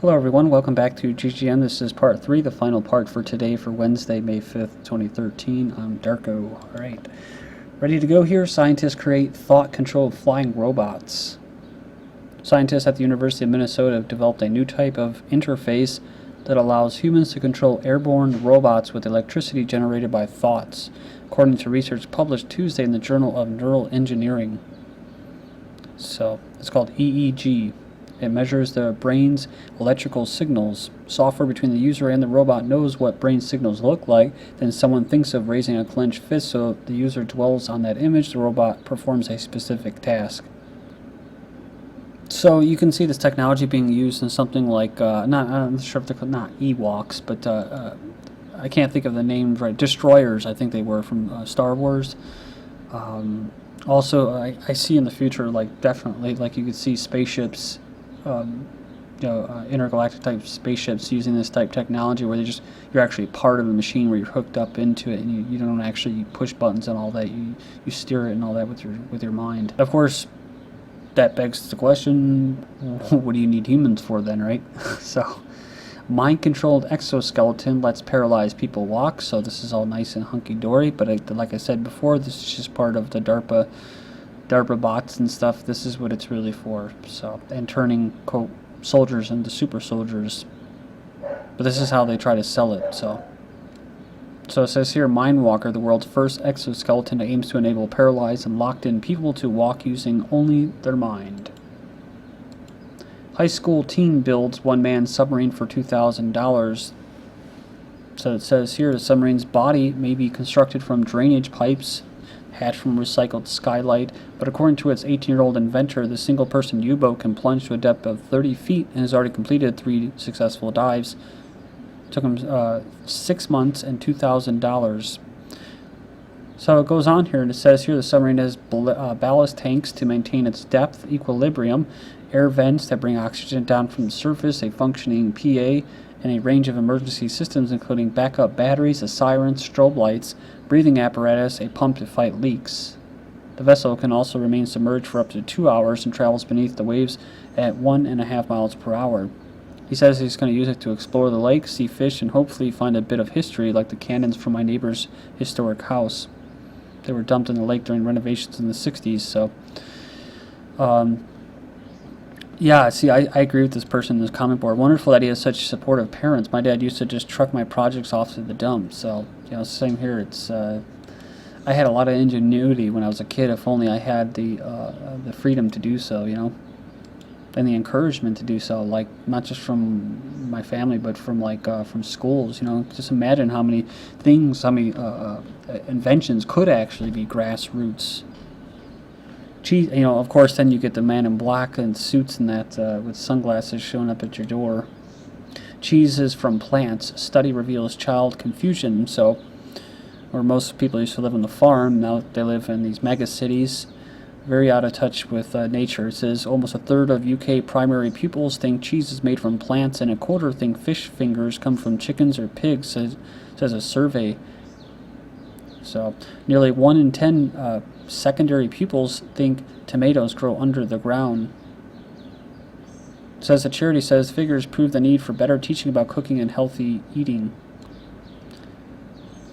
Hello everyone, welcome back to GGN. This is part 3, the final part for today for Wednesday, May 5th, 2013. I'm Darko. Alright, ready to go here. Scientists create thought-controlled flying robots. Scientists at the University of Minnesota have developed a new type of interface that allows humans to control airborne robots with electricity generated by thoughts, according to research published Tuesday in the Journal of Neural Engineering. So, it's called EEG. It measures the brain's electrical signals. Software between the user and the robot knows what brain signals look like. Then someone thinks of raising a clenched fist, so the user dwells on that image. The robot performs a specific task. So you can see this technology being used in something like, I'm not sure if they're called, not Ewoks, but I can't think of the names right. Destroyers, I think they were from Star Wars. Also, I see in the future, like definitely, like you could see spaceships. Intergalactic type spaceships using this type technology where you're actually part of the machine where you're hooked up into it and you don't actually push buttons and all that. You steer it and all that with your mind. Of course, that begs the question, what do you need humans for then, right? So, mind-controlled exoskeleton lets paralyzed people walk. So this is all nice and hunky-dory. But like I said before, this is just part of the DARPA bots and stuff. This is what it's really for. So, and turning quote soldiers into super soldiers. But this is how they try to sell it. So it says here, Mindwalker, the world's first exoskeleton, aims to enable paralyzed and locked-in people to walk using only their mind. High school teen builds one-man submarine for $2,000. So it says here, the submarine's body may be constructed from drainage pipes hatched from recycled skylight, but according to its 18-year-old inventor, the single-person U-boat can plunge to a depth of 30 feet and has already completed 3 successful dives. It took him 6 months and $2,000. So it goes on here, and it says here the submarine has ballast tanks to maintain its depth equilibrium, air vents that bring oxygen down from the surface, a functioning PA, and a range of emergency systems including backup batteries, a siren, strobe lights, breathing apparatus, a pump to fight leaks. The vessel can also remain submerged for up to 2 hours and travels beneath the waves at 1.5 miles per hour. He says he's going to use it to explore the lake, see fish, and hopefully find a bit of history like the cannons from my neighbor's historic house. They were dumped in the lake during renovations in the 60s, so... yeah, see, I agree with this person in this comment board. Wonderful that he has such supportive parents. My dad used to just truck my projects off to the dump. So, same here. It's I had a lot of ingenuity when I was a kid. If only I had the freedom to do so, and the encouragement to do so. Like not just from my family, but from from schools. Just imagine how many things, how many inventions could actually be grassroots. Cheese, of course, then you get the man in black and suits and that with sunglasses showing up at your door. Cheeses from plants. Study reveals child confusion. So, where most people used to live on the farm, now they live in these mega cities, very out of touch with nature. It says almost a third of UK primary pupils think cheese is made from plants, and a quarter think fish fingers come from chickens or pigs, says a survey. So, nearly 1 in 10 secondary pupils think tomatoes grow under the ground. It says the charity says figures prove the need for better teaching about cooking and healthy eating.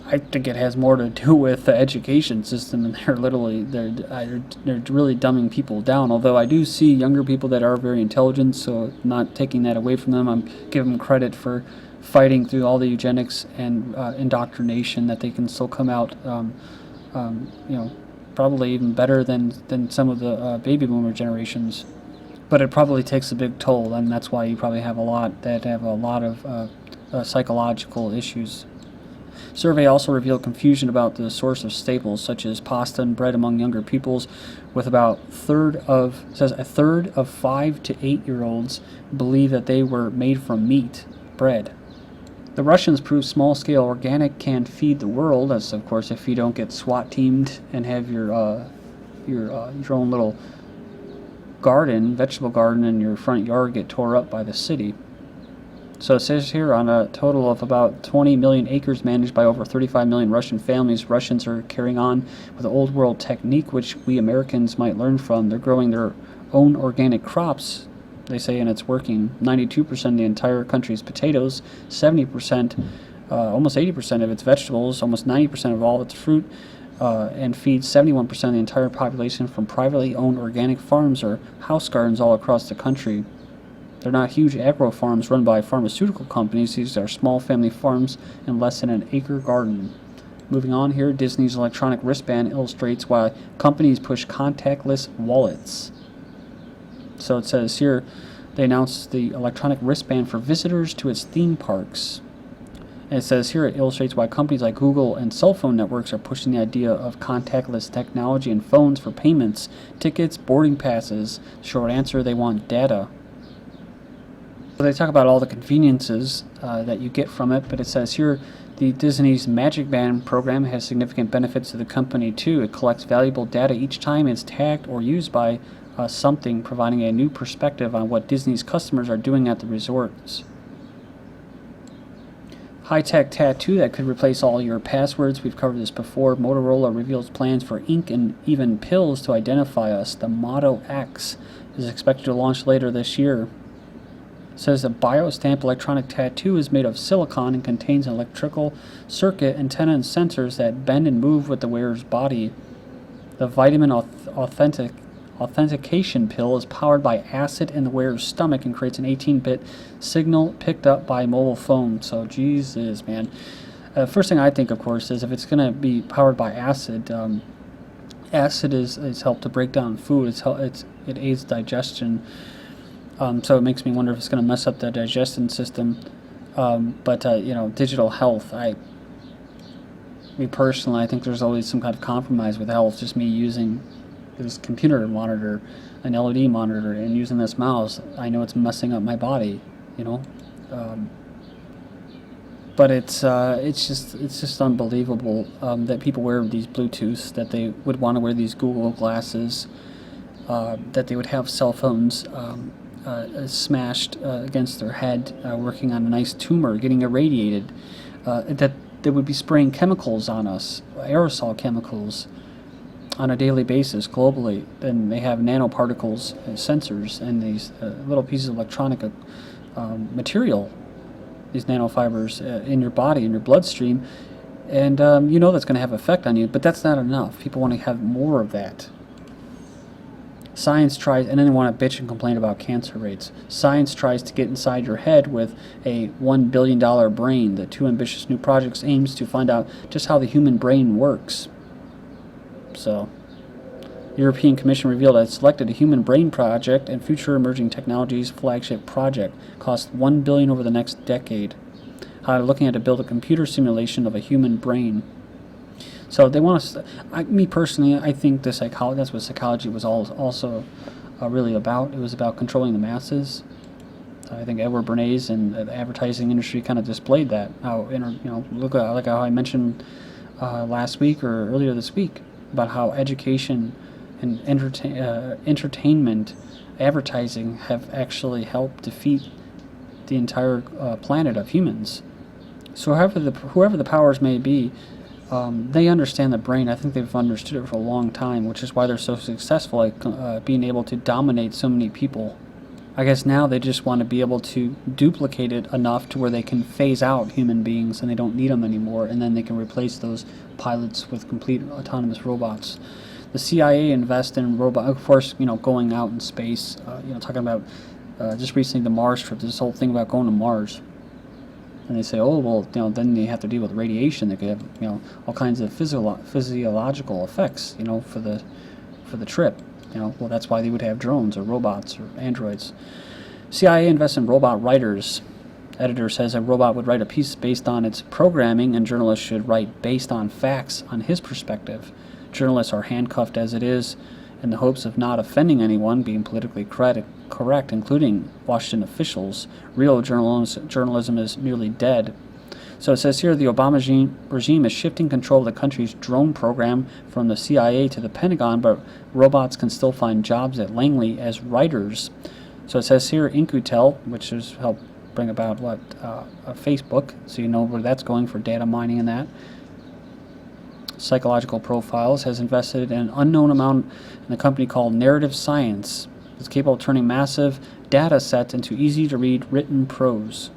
I think it has more to do with the education system, and they're really dumbing people down. Although I do see younger people that are very intelligent, so not taking that away from them. I'm giving them credit for fighting through all the eugenics and indoctrination, that they can still come out, probably even better than some of the baby boomer generations. But it probably takes a big toll, and that's why you probably have a lot of psychological issues. Survey also revealed confusion about the source of staples such as pasta and bread among younger pupils, with about a third of 5 to 8-year-olds believe that they were made from meat, bread. The Russians proved small-scale organic can feed the world. That's, of course, if you don't get SWAT teamed and have your own little vegetable garden in your front yard get tore up by the city. So it says here, on a total of about 20 million acres managed by over 35 million Russian families, Russians are carrying on with the old world technique which we Americans might learn from. They're growing their own organic crops they say, and it's working. 92% of the entire country's potatoes, 70%, almost 80% of its vegetables, almost 90% of all its fruit, and feeds 71% of the entire population from privately owned organic farms or house gardens all across the country. They're not huge agro farms run by pharmaceutical companies. These are small family farms in less than an acre garden. Moving on here, Disney's electronic wristband illustrates why companies push contactless wallets. So it says here, they announced the electronic wristband for visitors to its theme parks. And it says here, it illustrates why companies like Google and cell phone networks are pushing the idea of contactless technology in phones for payments, tickets, boarding passes. Short answer, they want data. So they talk about all the conveniences that you get from it, but it says here, the Disney's Magic Band program has significant benefits to the company too. It collects valuable data each time it's tagged or used by something, providing a new perspective on what Disney's customers are doing at the resorts. High-tech tattoo that could replace all your passwords. We've covered this before. Motorola reveals plans for ink and even pills to identify us. The Moto X is expected to launch later this year. It says the Biostamp electronic tattoo is made of silicon and contains an electrical circuit, antenna, and sensors that bend and move with the wearer's body. The vitamin authentication pill is powered by acid in the wearer's stomach and creates an 18-bit signal picked up by mobile phone. So, Jesus, man. First thing I think, of course, is if it's going to be powered by acid, acid is helped to break down food. It aids digestion. So it makes me wonder if it's going to mess up the digestion system. But digital health. Me personally, I think there's always some kind of compromise with health. Just me using this computer monitor, an LED monitor, and using this mouse, I know it's messing up my body. But it's just unbelievable that people wear these Bluetooths, that they would want to wear these Google glasses, that they would have cell phones smashed against their head, working on a nice tumor, getting irradiated, that they would be spraying chemicals on us, aerosol chemicals, on a daily basis globally. Then they have nanoparticles and sensors and these little pieces of electronic material, these nanofibers in your body, in your bloodstream, and that's going to have effect on you, but that's not enough. People want to have more of that. Science tries, and then they want to bitch and complain about cancer rates. Science tries to get inside your head with a $1 billion brain. The Two Ambitious New Projects aims to find out just how the human brain works. So, the European Commission revealed that it selected a human brain project and future emerging technologies flagship project. Cost $1 billion over the next decade. Looking at to build a computer simulation of a human brain. So they want us. Me personally, I think the psychology. That's what psychology was also really about. It was about controlling the masses. I think Edward Bernays and the advertising industry kind of displayed that. Look like how I mentioned last week or earlier this week about how education and entertainment, advertising have actually helped defeat the entire planet of humans. So whoever the powers may be. They understand the brain. I think they've understood it for a long time, which is why they're so successful at being able to dominate so many people. I guess now they just want to be able to duplicate it enough to where they can phase out human beings and they don't need them anymore, and then they can replace those pilots with complete autonomous robots. The CIA invests in robot, of course, going out in space. Talking about just recently the Mars trip. This whole thing about going to Mars. And they say, then they have to deal with radiation. They could have, all kinds of physiological effects, for the trip. That's why they would have drones or robots or androids. CIA invests in robot writers. Editor says a robot would write a piece based on its programming, and journalists should write based on facts on his perspective. Journalists are handcuffed as it is, in the hopes of not offending anyone, being politically correct, including Washington officials. Real journalism is nearly dead. So it says here the Obama regime is shifting control of the country's drone program from the CIA to the Pentagon, but robots can still find jobs at Langley as writers. So it says here Incutel, which has helped bring about Facebook, so you know where that's going for data mining and that. Psychological Profiles has invested an unknown amount in a company called Narrative Science. It's capable of turning massive data sets into easy-to-read written prose.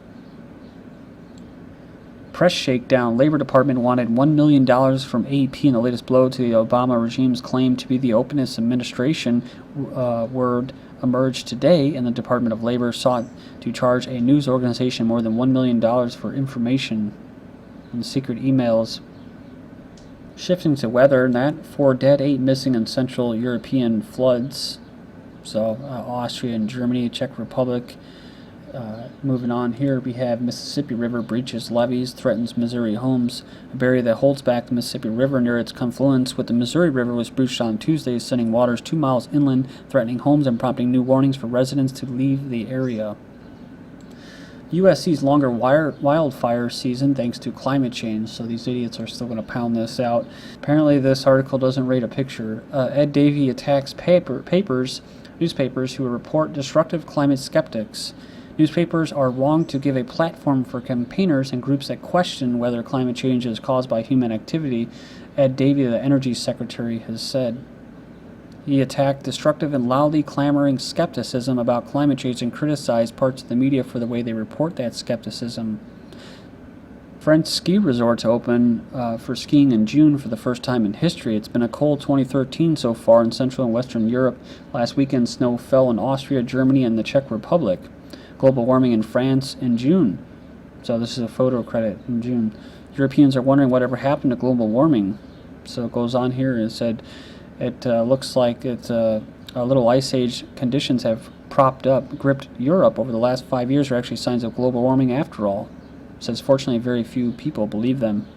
Press shakedown. Labor Department wanted $1 million from AP in the latest blow to the Obama regime's claim to be the openest administration. Word emerged today, and the Department of Labor sought to charge a news organization more than $1 million for information on secret emails. Shifting to weather, that 4 dead, 8 missing in Central European floods. So Austria and Germany, Czech Republic. Moving on here, we have Mississippi River breaches levees, threatens Missouri homes. A barrier that holds back the Mississippi River near its confluence with the Missouri River was breached on Tuesday, sending waters 2 miles inland, threatening homes and prompting new warnings for residents to leave the area. U.S. sees longer wildfire season thanks to climate change, so these idiots are still going to pound this out. Apparently this article doesn't rate a picture. Ed Davey attacks newspapers who report destructive climate skeptics. Newspapers are wrong to give a platform for campaigners and groups that question whether climate change is caused by human activity, Ed Davey, the Energy Secretary, has said. He attacked destructive and loudly clamoring skepticism about climate change and criticized parts of the media for the way they report that skepticism. French ski resorts open for skiing in June for the first time in history. It's been a cold 2013 so far in Central and Western Europe. Last weekend, snow fell in Austria, Germany, and the Czech Republic. Global warming in France in June. So this is a photo credit in June. Europeans are wondering whatever happened to global warming. So it goes on here and said it looks like it's a little ice age conditions have gripped Europe over the last 5 years are actually signs of global warming after all. It says fortunately very few people believe them.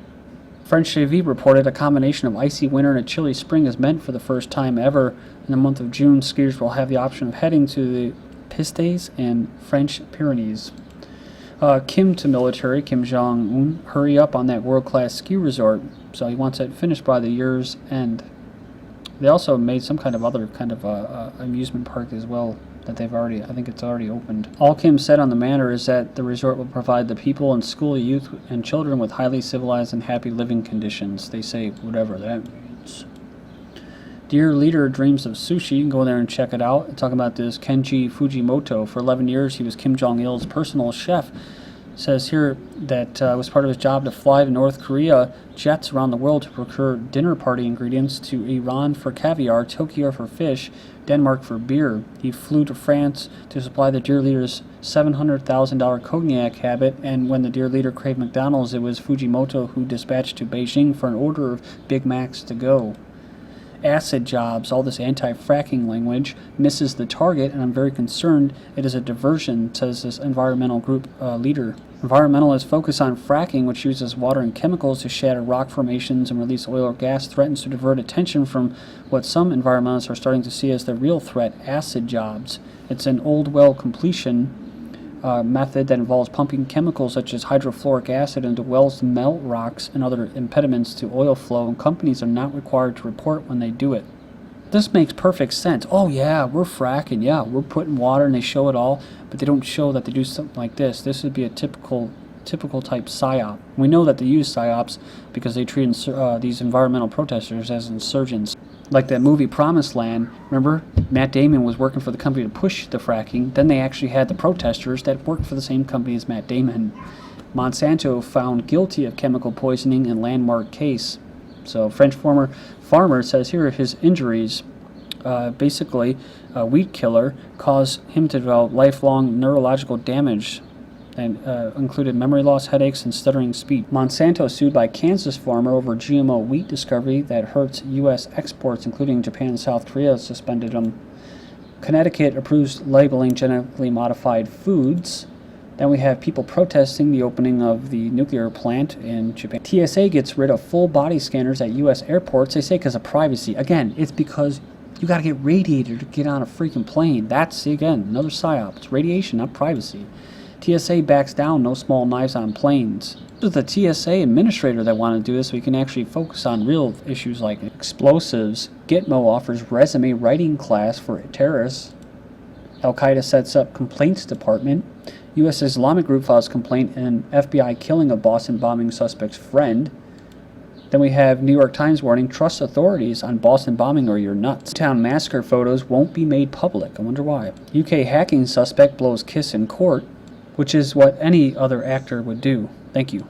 French TV reported a combination of icy winter and a chilly spring is meant for the first time ever. In the month of June, skiers will have the option of heading to the Pistes and French Pyrenees. Kim to military, Kim Jong-un, hurry up on that world-class ski resort. So he wants it finished by the year's end. They also made some kind of other amusement park as well that they've already, I think it's already opened. All Kim said on the matter is that the resort will provide the people in school, youth, and children with highly civilized and happy living conditions. They say whatever that means. Dear Leader dreams of sushi. You can go there and check it out. Talking about this Kenji Fujimoto. For 11 years, he was Kim Jong-il's personal chef. It says here that it was part of his job to fly to North Korea, jets around the world to procure dinner party ingredients, to Iran for caviar, Tokyo for fish, Denmark for beer. He flew to France to supply the Dear Leader's $700,000 cognac habit, and when the Dear Leader craved McDonald's, it was Fujimoto who dispatched to Beijing for an order of Big Macs to go. Acid jobs, all this anti-fracking language, misses the target, and I'm very concerned it is a diversion, says this environmental group leader. Environmentalists focus on fracking, which uses water and chemicals to shatter rock formations and release oil or gas, threatens to divert attention from what some environmentalists are starting to see as the real threat, acid jobs. It's an old well completion method that involves pumping chemicals such as hydrofluoric acid into wells to melt rocks and other impediments to oil flow, and companies are not required to report when they do it. This makes perfect sense. Oh yeah, we're fracking, yeah, we're putting water, and they show it all, but they don't show that they do something like this. This would be a typical type PSYOP. We know that they use PSYOPs because they treat these environmental protesters as insurgents. Like that movie Promised Land, remember? Matt Damon was working for the company to push the fracking. Then they actually had the protesters that worked for the same company as Matt Damon. Monsanto found guilty of chemical poisoning in landmark case. So French former farmer says here his injuries, basically a weed killer, caused him to develop lifelong neurological damage and included memory loss, headaches, and stuttering speech. Monsanto sued by Kansas farmer over GMO wheat discovery that hurts U.S. exports, including Japan and South Korea, suspended them. Connecticut approves labeling genetically modified foods. Then we have people protesting the opening of the nuclear plant in Japan. TSA gets rid of full body scanners at U.S. airports. They say because of privacy. Again, it's because you got to get radiated to get on a freaking plane. That's, again, another PSYOP. It's radiation, not privacy. TSA backs down, no small knives on planes. This is the TSA administrator that wanted to do this so we can actually focus on real issues like explosives. Gitmo offers resume writing class for terrorists. Al-Qaeda sets up complaints department. U.S. Islamic group files complaint in FBI killing of Boston bombing suspect's friend. Then we have New York Times warning, trust authorities on Boston bombing or you're nuts. Town massacre photos won't be made public. I wonder why. UK hacking suspect blows kiss in court, which is what any other actor would do. Thank you.